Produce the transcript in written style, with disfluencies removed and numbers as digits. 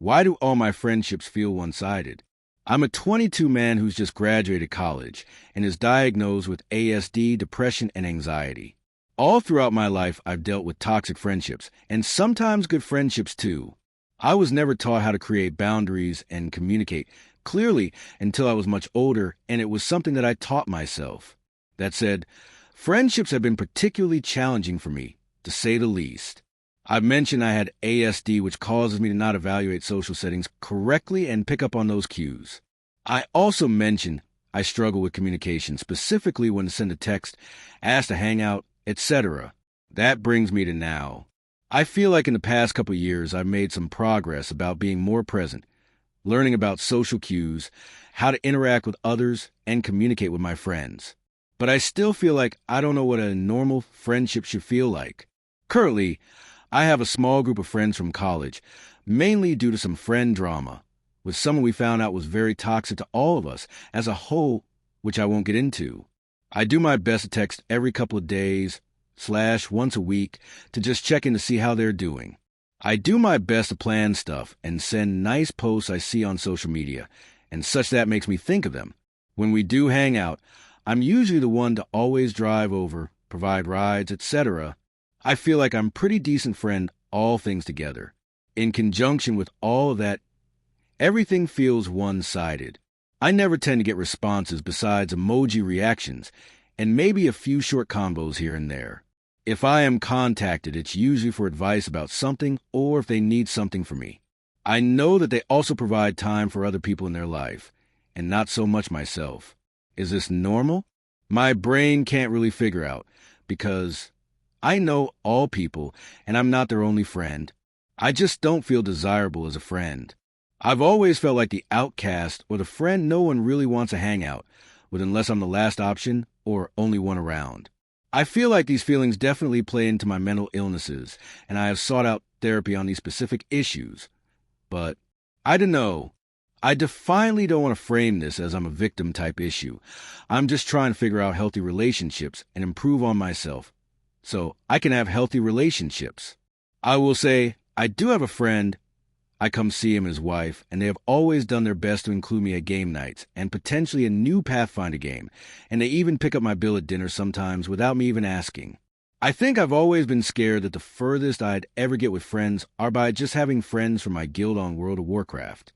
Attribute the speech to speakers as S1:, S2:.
S1: Why do all my friendships feel one-sided? I'm a 22 man who's just graduated college and is diagnosed with ASD, depression, and anxiety. All throughout my life, I've dealt with toxic friendships, and sometimes good friendships too. I was never taught how to create boundaries and communicate clearly until I was much older, and it was something that I taught myself. That said, friendships have been particularly challenging for me, to say the least. I've mentioned I had ASD, which causes me to not evaluate social settings correctly and pick up on those cues. I also mentioned I struggle with communication, specifically when to send a text, ask to hang out, etc. That brings me to now. I feel like in the past couple years I've made some progress about being more present, learning about social cues, how to interact with others, and communicate with my friends. But I still feel like I don't know what a normal friendship should feel like. Currently, I have a small group of friends from college, mainly due to some friend drama, with someone we found out was very toxic to all of us as a whole, which I won't get into. I do my best to text every couple of days / once a week to just check in to see how they're doing. I do my best to plan stuff and send nice posts I see on social media, and such that makes me think of them. When we do hang out, I'm usually the one to always drive over, provide rides, etc. I feel like I'm a pretty decent friend, all things together. In conjunction with all of that, everything feels one-sided. I never tend to get responses besides emoji reactions, and maybe a few short combos here and there. If I am contacted, it's usually for advice about something or if they need something from me. I know that they also provide time for other people in their life, and not so much myself. Is this normal? My brain can't really figure out, because I know all people, and I'm not their only friend. I just don't feel desirable as a friend. I've always felt like the outcast or the friend no one really wants to hang out with unless I'm the last option or only one around. I feel like these feelings definitely play into my mental illnesses, and I have sought out therapy on these specific issues. But I don't know. I definitely don't want to frame this as I'm a victim type issue. I'm just trying to figure out healthy relationships and improve on myself, so I can have healthy relationships. I will say, I do have a friend. I come see him and his wife, and they have always done their best to include me at game nights and potentially a new Pathfinder game, and they even pick up my bill at dinner sometimes without me even asking. I think I've always been scared that the furthest I'd ever get with friends are by just having friends from my guild on World of Warcraft.